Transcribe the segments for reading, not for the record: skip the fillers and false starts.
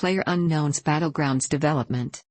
PlayerUnknown's Battlegrounds development.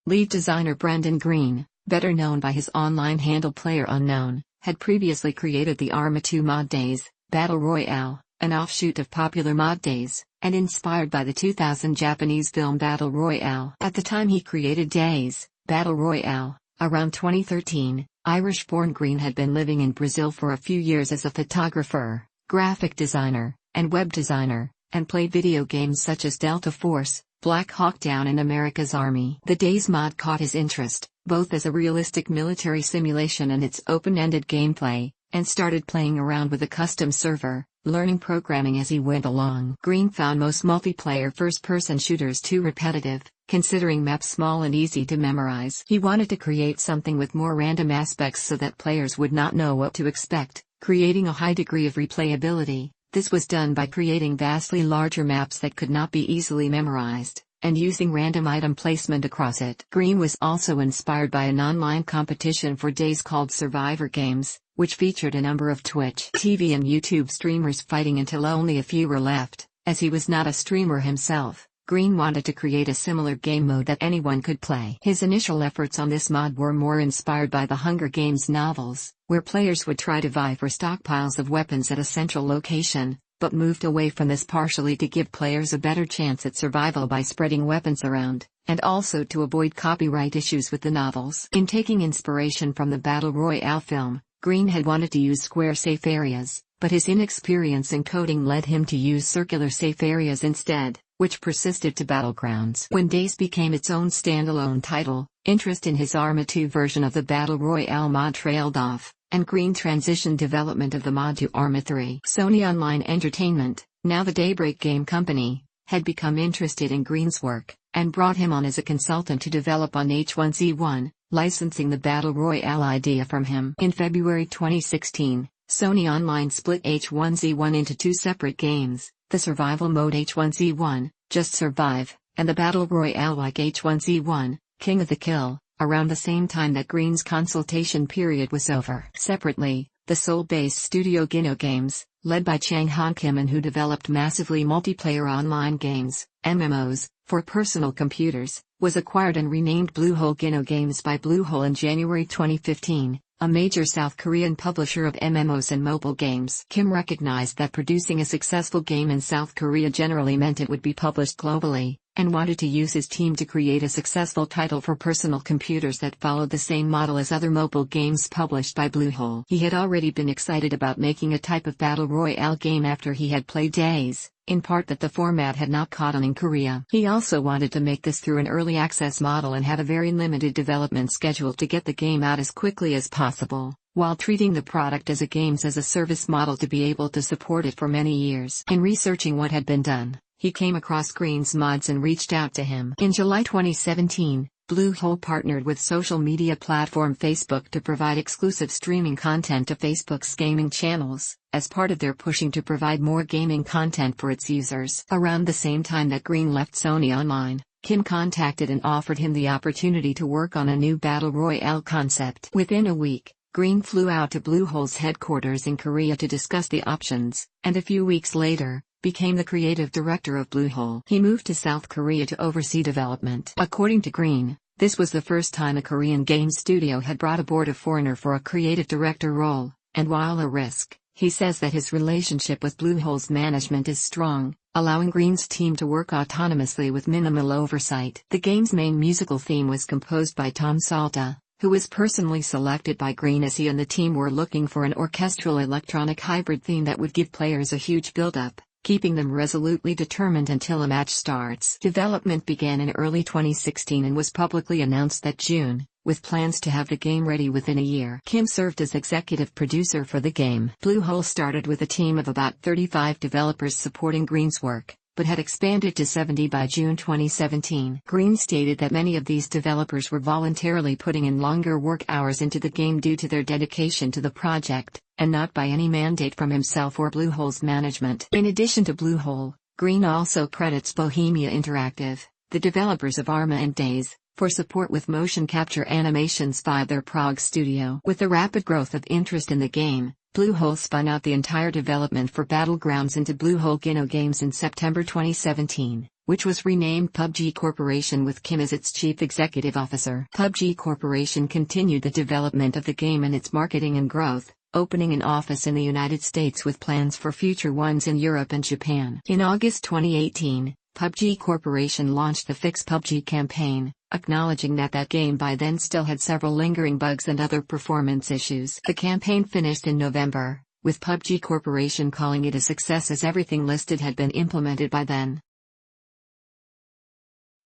Lead designer Brendan Green, better known by his online handle PlayerUnknown, had previously created the Arma 2 Mod Days Battle Royale, an offshoot of popular Mod Days, and inspired by the 2000 Japanese film Battle Royale. At the time he created Days Battle Royale, around 2013, Irish-born Green had been living in Brazil for a few years as a photographer, graphic designer, and web designer, and played video games such as Delta Force, Black Hawk Down and America's Army. The Days mod caught his interest, both as a realistic military simulation and its open-ended gameplay, and started playing around with a custom server, learning programming as he went along. Green found most multiplayer first-person shooters too repetitive, considering maps small and easy to memorize. He wanted to create something with more random aspects so that players would not know what to expect, creating a high degree of replayability. This was done by creating vastly larger maps that could not be easily memorized, and using random item placement across it. Green was also inspired by an online competition for Days called Survivor Games, which featured a number of Twitch TV and YouTube streamers fighting until only a few were left. As he was not a streamer himself, Green wanted to create a similar game mode that anyone could play. His initial efforts on this mod were more inspired by the Hunger Games novels, where players would try to vie for stockpiles of weapons at a central location, but moved away from this partially to give players a better chance at survival by spreading weapons around, and also to avoid copyright issues with the novels. In taking inspiration from the Battle Royale film, Green had wanted to use square safe areas, but his inexperience in coding led him to use circular safe areas instead, which persisted to Battlegrounds. When Days became its own standalone title, interest in his Arma 2 version of the Battle Royale mod trailed off, and Green transitioned development of the mod to Arma 3. Sony Online Entertainment, now the Daybreak Game Company, had become interested in Green's work, and brought him on as a consultant to develop on H1Z1, licensing the Battle Royale idea from him. In February 2016, Sony Online split H1Z1 into two separate games, the survival mode H1Z1, Just Survive, and the Battle Royale like H1Z1, King of the Kill, around the same time that Green's consultation period was over. Separately, the Seoul-based studio Gino Games, led by Chang Han Kim and who developed massively multiplayer online games, MMOs, for personal computers, was acquired and renamed Bluehole Gino Games by Bluehole in January 2015. A major South Korean publisher of MMOs and mobile games. Kim recognized that producing a successful game in South Korea generally meant it would be published globally, and wanted to use his team to create a successful title for personal computers that followed the same model as other mobile games published by Bluehole. He had already been excited about making a type of battle royale game after he had played Days, in part that the format had not caught on in Korea. He also wanted to make this through an early access model and had a very limited development schedule to get the game out as quickly as possible, while treating the product as a games as a service model to be able to support it for many years. In researching what had been done, he came across Green's mods and reached out to him. In July 2017, Bluehole partnered with social media platform Facebook to provide exclusive streaming content to Facebook's gaming channels, as part of their pushing to provide more gaming content for its users. Around the same time that Green left Sony Online, Kim contacted and offered him the opportunity to work on a new Battle Royale concept. Within a week, Green flew out to Bluehole's headquarters in Korea to discuss the options, and a few weeks later, became the creative director of Bluehole. He moved to South Korea to oversee development. According to Green, this was the first time a Korean game studio had brought aboard a foreigner for a creative director role, and while a risk, he says that his relationship with Bluehole's management is strong, allowing Green's team to work autonomously with minimal oversight. The game's main musical theme was composed by Tom Salta, who was personally selected by Green as he and the team were looking for an orchestral electronic hybrid theme that would give players a huge build-up, keeping them resolutely determined until a match starts. Development began in early 2016 and was publicly announced that June, with plans to have the game ready within a year. Kim served as executive producer for the game. Bluehole started with a team of about 35 developers supporting Green's work, but had expanded to 70 by June 2017. Green stated that many of these developers were voluntarily putting in longer work hours into the game due to their dedication to the project, and not by any mandate from himself or Bluehole's management. In addition to Bluehole, Green also credits Bohemia Interactive, the developers of Arma and Days, for support with motion capture animations via their Prague studio. With the rapid growth of interest in the game, Bluehole spun out the entire development for Battlegrounds into Bluehole Gino Games in September 2017, which was renamed PUBG Corporation with Kim as its chief executive officer. PUBG Corporation continued the development of the game and its marketing and growth, opening an office in the United States with plans for future ones in Europe and Japan. In August 2018, PUBG Corporation launched the Fix PUBG campaign, acknowledging that game by then still had several lingering bugs and other performance issues. The campaign finished in November, with PUBG Corporation calling it a success as everything listed had been implemented by then.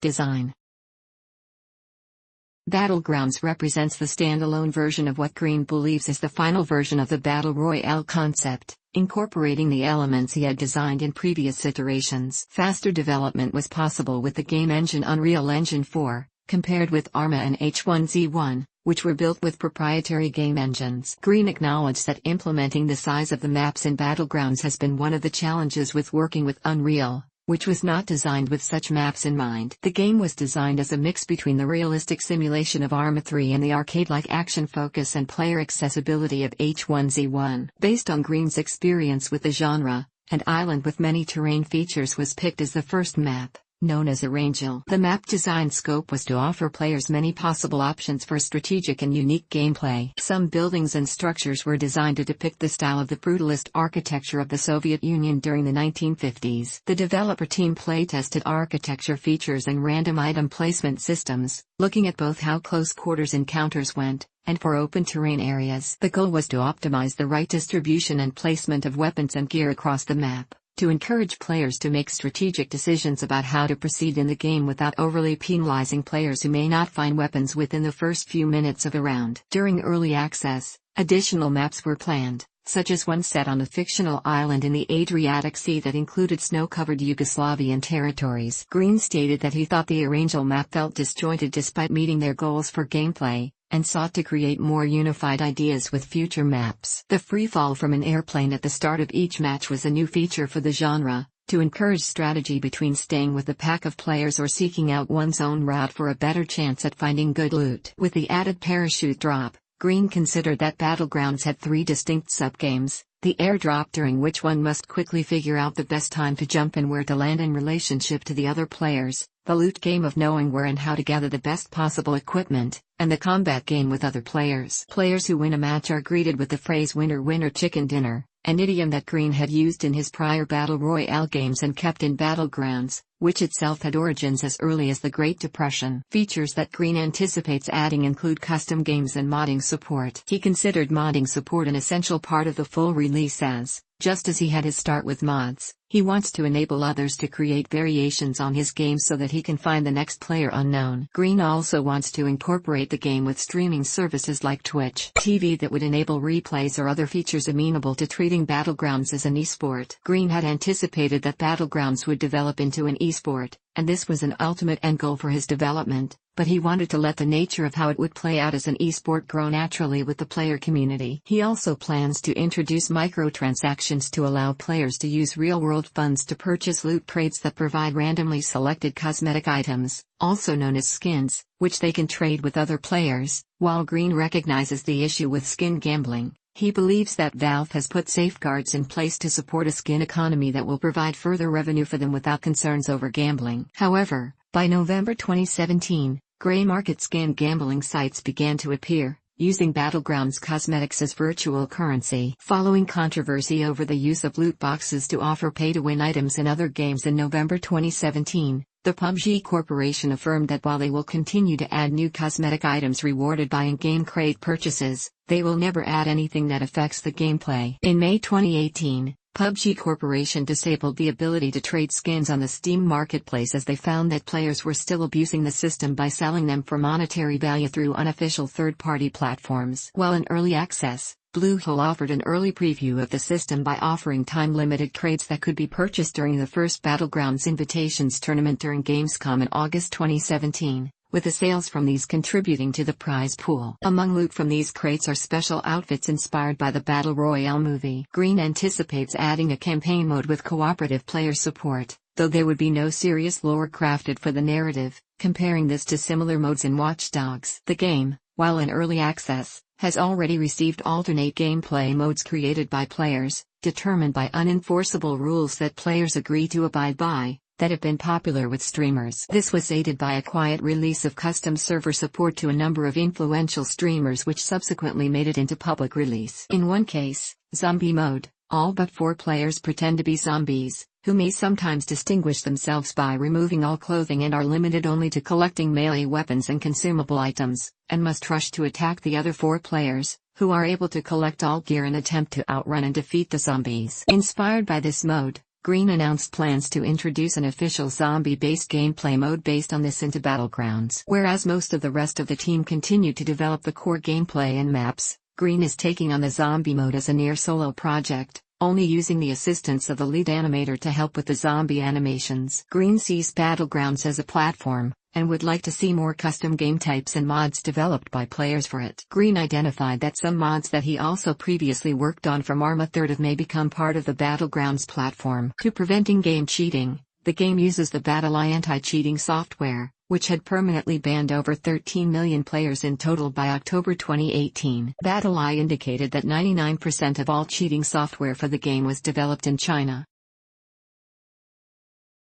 Design. Battlegrounds represents the standalone version of what Green believes is the final version of the Battle Royale concept, incorporating the elements he had designed in previous iterations. Faster development was possible with the game engine Unreal Engine 4, compared with Arma and H1Z1, which were built with proprietary game engines. Green acknowledged that implementing the size of the maps in Battlegrounds has been one of the challenges with working with Unreal, which was not designed with such maps in mind. The game was designed as a mix between the realistic simulation of Arma 3 and the arcade-like action focus and player accessibility of H1Z1. Based on Green's experience with the genre, an island with many terrain features was picked as the first map, known as Arangel. The map design scope was to offer players many possible options for strategic and unique gameplay. Some buildings and structures were designed to depict the style of the brutalist architecture of the Soviet Union during the 1950s. The developer team playtested architecture features and random item placement systems, looking at both how close quarters encounters went, and for open terrain areas. The goal was to optimize the right distribution and placement of weapons and gear across the map, to encourage players to make strategic decisions about how to proceed in the game without overly penalizing players who may not find weapons within the first few minutes of a round. During early access, additional maps were planned, such as one set on a fictional island in the Adriatic Sea that included snow-covered Yugoslavian territories. Green stated that he thought the Arangel map felt disjointed despite meeting their goals for gameplay, and sought to create more unified ideas with future maps. The freefall from an airplane at the start of each match was a new feature for the genre, to encourage strategy between staying with a pack of players or seeking out one's own route for a better chance at finding good loot. With the added parachute drop, Green considered that Battlegrounds had three distinct subgames: the airdrop, during which one must quickly figure out the best time to jump and where to land in relationship to the other players, the loot game of knowing where and how to gather the best possible equipment, and the combat game with other players. Players who win a match are greeted with the phrase "winner winner chicken dinner," an idiom that Green had used in his prior Battle Royale games and kept in Battlegrounds, which itself had origins as early as the Great Depression. Features that Green anticipates adding include custom games and modding support. He considered modding support an essential part of the full release as, just as he had his start with mods, he wants to enable others to create variations on his game so that he can find the next PlayerUnknown. Green also wants to incorporate the game with streaming services like Twitch TV that would enable replays or other features amenable to treating Battlegrounds as an esport. Green had anticipated that Battlegrounds would develop into an esport, and this was an ultimate end goal for his development, but he wanted to let the nature of how it would play out as an esport grow naturally with the player community. He also plans to introduce microtransactions to allow players to use real-world funds to purchase loot crates that provide randomly selected cosmetic items, also known as skins, which they can trade with other players. While Green recognizes the issue with skin gambling, he believes that Valve has put safeguards in place to support a skin economy that will provide further revenue for them without concerns over gambling. However, by November 2017, gray market skin gambling sites began to appear, using Battlegrounds cosmetics as virtual currency. Following controversy over the use of loot boxes to offer pay-to-win items in other games in November 2017, the PUBG Corporation affirmed that while they will continue to add new cosmetic items rewarded by in-game crate purchases, they will never add anything that affects the gameplay. In May 2018, PUBG Corporation disabled the ability to trade skins on the Steam marketplace as they found that players were still abusing the system by selling them for monetary value through unofficial third-party platforms. While in early access, Bluehole offered an early preview of the system by offering time-limited crates that could be purchased during the first Battlegrounds Invitations tournament during Gamescom in August 2017, with the sales from these contributing to the prize pool. Among loot from these crates are special outfits inspired by the Battle Royale movie. Green anticipates adding a campaign mode with cooperative player support, though there would be no serious lore crafted for the narrative, comparing this to similar modes in Watch Dogs. The game, while in early access, has already received alternate gameplay modes created by players, determined by unenforceable rules that players agree to abide by, that have been popular with streamers. This was aided by a quiet release of custom server support to a number of influential streamers, which subsequently made it into public release. In one case, Zombie Mode, all but 4 players pretend to be zombies, who may sometimes distinguish themselves by removing all clothing and are limited only to collecting melee weapons and consumable items, and must rush to attack the other 4 players, who are able to collect all gear and attempt to outrun and defeat the zombies. Inspired by this mode, Green announced plans to introduce an official zombie-based gameplay mode based on this into Battlegrounds. Whereas most of the rest of the team continued to develop the core gameplay and maps, Green is taking on the zombie mode as a near-solo project, only using the assistance of the lead animator to help with the zombie animations. Green sees Battlegrounds as a platform, and would like to see more custom game types and mods developed by players for it. Green identified that some mods that he also previously worked on from Arma 3rd may become part of the Battlegrounds platform. To prevent in-game cheating, the game uses the BattleEye anti-cheating software, which had permanently banned over 13 million players in total by October 2018. BattleEye indicated that 99% of all cheating software for the game was developed in China.